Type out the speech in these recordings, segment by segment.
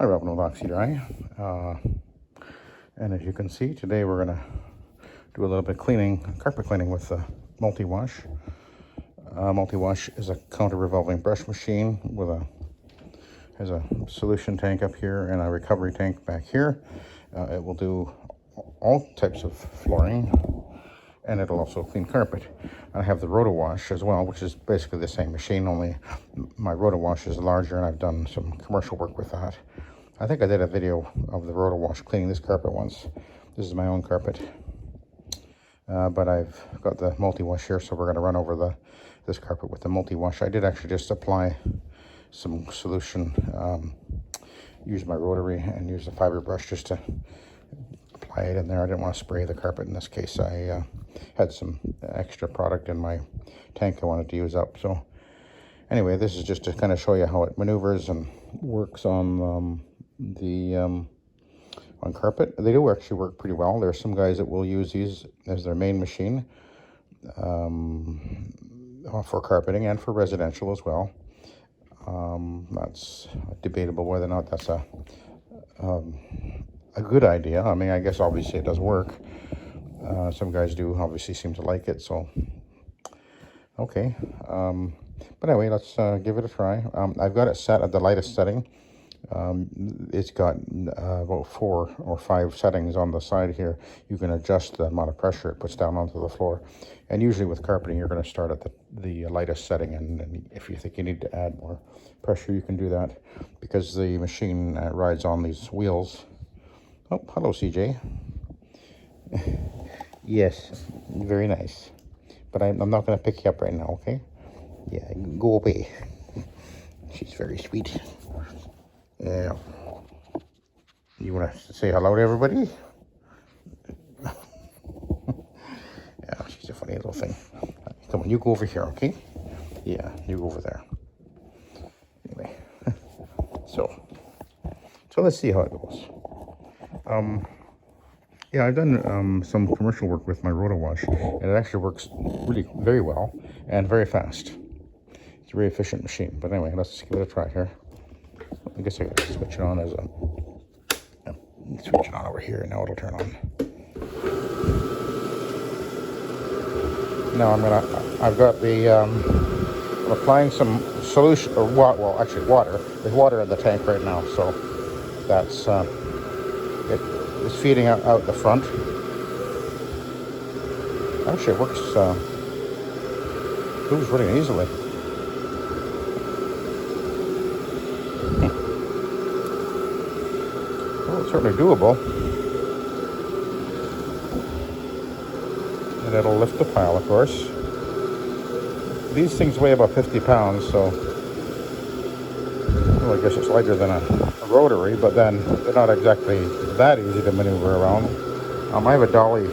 Hi, Robin with Oxy-Dry. And as you can see, today we're going to do a little bit of cleaning, carpet cleaning with Multiwash. Multiwash is a counter-revolving brush machine with has a solution tank up here and a recovery tank back here. It will do all types of flooring, and it'll also clean carpet. I have the RotoWash as well, which is basically the same machine, only my RotoWash is larger, and I've done some commercial work with that. I think I did a video of the RotoWash cleaning this carpet once. This is my own carpet, but I've got the multi-wash here, so we're going to run over this carpet with the multi-wash. I did actually just apply some solution, use my rotary and use the fiber brush just to apply it in there. I didn't want to spray the carpet in this case. I had some extra product in my tank I wanted to use up. So anyway, this is just to kind of show you how it maneuvers and works on on carpet. They do actually work pretty well. There are some guys that will use these as their main machine for carpeting and for residential as well. That's debatable whether or not that's a good idea. I mean, I guess obviously it does work. Some guys do obviously seem to like it, so okay. But anyway, let's give it a try. I've got it set at the lightest setting. It's got about 4 or 5 settings on the side here. You can adjust the amount of pressure it puts down onto the floor, and usually with carpeting you're going to start at the lightest setting, and if you think you need to add more pressure you can do that, because the machine rides on these wheels. Oh, hello CJ. Yes, very nice, but I'm not going to pick you up right now, okay? Yeah, go away. She's very sweet. Yeah. You want to say hello to everybody? Yeah, she's a funny little thing. Come on, you go over here, okay? Yeah, you go over there. Anyway, so let's see how it goes. Yeah, I've done some commercial work with my RotoWash, and it actually works really very well and very fast. It's a very efficient machine. But anyway, let's give it a try here. I guess I gotta switch it on as switch it on over here, and now it'll turn on. Now I've got I'm applying some solution, or well, actually water. There's water in the tank right now, so that's it is feeding out the front. Actually, it works, moves really easily. Well, it's certainly doable. And it'll lift the pile, of course. These things weigh about 50 pounds, so well, I guess it's lighter than a rotary, but then they're not exactly that easy to maneuver around. I have a dolly,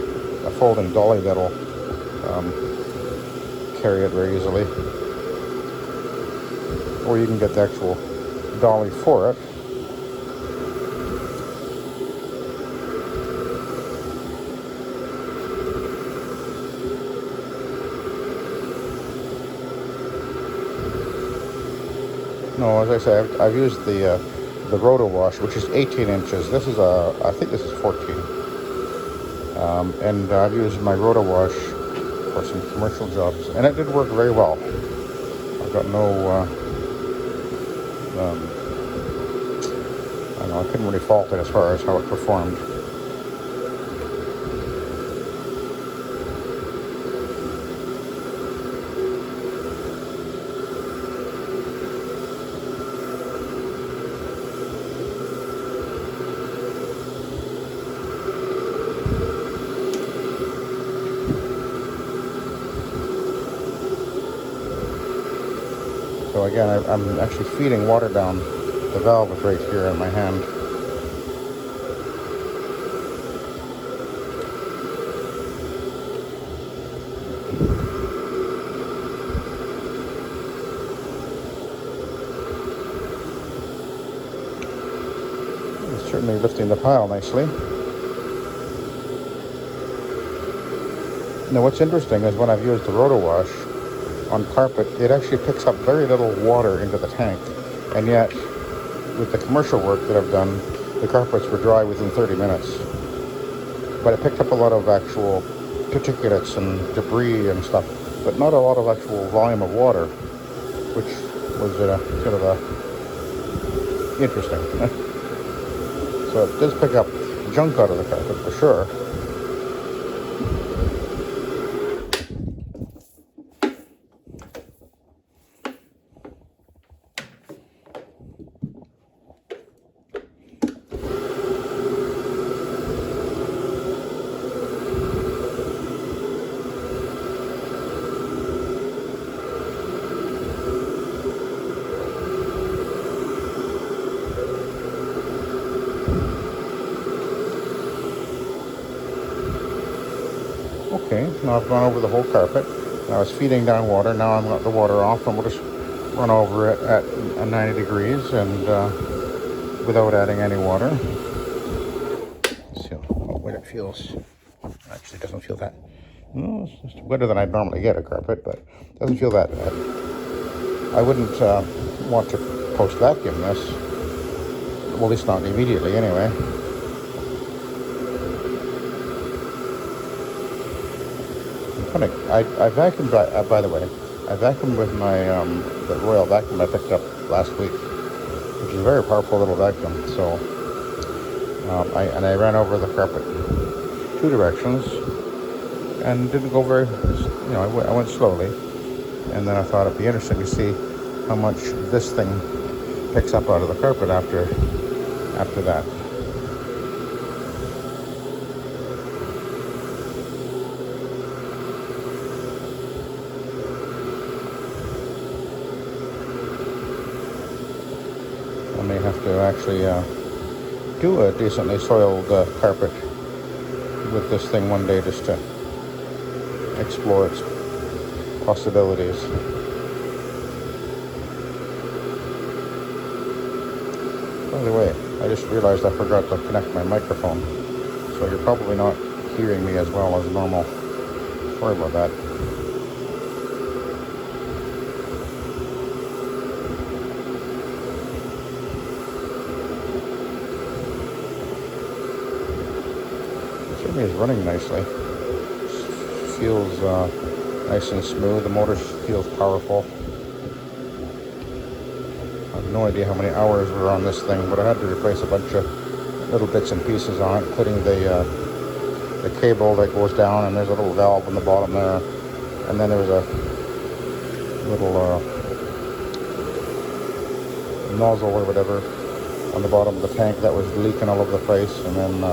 a folding dolly that'll carry it very easily. Or you can get the actual dolly for it. No, as I say, I've used the RotoWash, which is 18 inches. This is I think this is 14. And I've used my RotoWash for some commercial jobs, and it did work very well. I've got no, I don't know, I couldn't really fault it as far as how it performed. So again, I'm actually feeding water down the valve right here in my hand. It's certainly lifting the pile nicely. Now what's interesting is when I've used the RotoWash on carpet, it actually picks up very little water into the tank, and yet with the commercial work that I've done, the carpets were dry within 30 minutes. But it picked up a lot of actual particulates and debris and stuff, but not a lot of actual volume of water, which was sort of interesting. So it does pick up junk out of the carpet for sure. Okay, now I've gone over the whole carpet. I was feeding down water. Now I've got the water off, and we'll just run over it at 90 degrees and without adding any water. Let's see how wet it feels. Actually, it doesn't feel that. No, it's just wetter than I'd normally get a carpet, but it doesn't feel that bad. I wouldn't want to post vacuum this. Well, at least not immediately, anyway. I vacuumed, by the way, I vacuumed with my, the Royal vacuum I picked up last week, which is a very powerful little vacuum. So, I ran over the carpet 2 directions and didn't go very, I went slowly. And then I thought it'd be interesting to see how much this thing picks up out of the carpet after that. I may have to actually do a decently soiled carpet with this thing one day just to explore its possibilities. By the way, I just realized I forgot to connect my microphone, so you're probably not hearing me as well as normal. Sorry about that. Is running nicely. Feels nice and smooth. The motor feels powerful. I have no idea how many hours were on this thing, but I had to replace a bunch of little bits and pieces on it, including the cable that goes down, and there's a little valve on the bottom there, and then there was a little nozzle or whatever on the bottom of the tank that was leaking all over the place, and then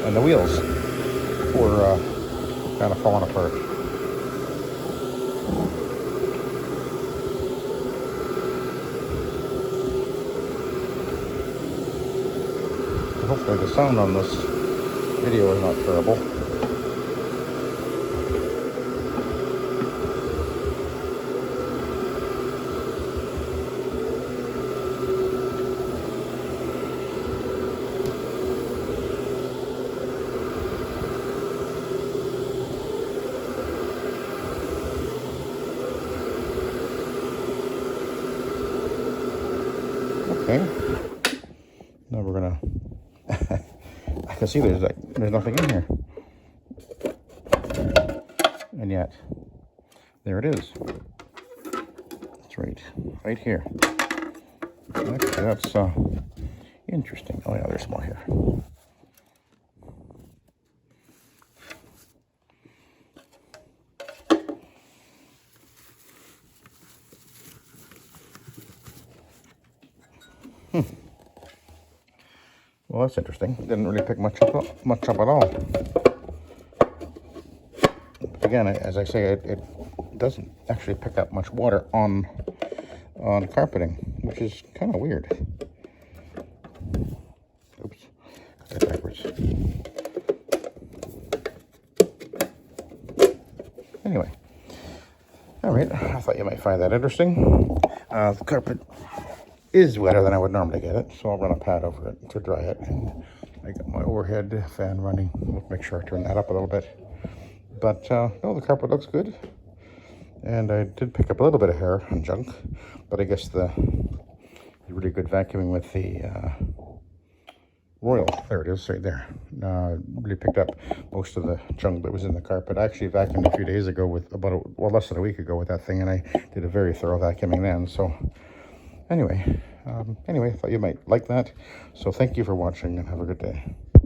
and the wheels were kind of falling apart. Hopefully the sound on this video is not terrible. Okay, now we're gonna, I can see there's nothing in here. And yet, there it is. It's right here. Actually, that's interesting. Oh yeah, there's more here. Well, that's interesting. Didn't really pick much up at all. Again, as I say, it doesn't actually pick up much water on carpeting, which is kind of weird. Oops, got that backwards. Anyway, all right. I thought you might find that interesting. The carpet is wetter than I would normally get it, so I'll run a pad over it to dry it. And I got my overhead fan running. We'll make sure I turn that up a little bit. But no, the carpet looks good. And I did pick up a little bit of hair and junk, but I guess the really good vacuuming with the Royal. There it is, right there. Really picked up most of the junk that was in the carpet. I actually vacuumed a few days ago with less than a week ago with that thing, and I did a very thorough vacuuming then. So anyway, I thought you might like that. So thank you for watching, and have a good day.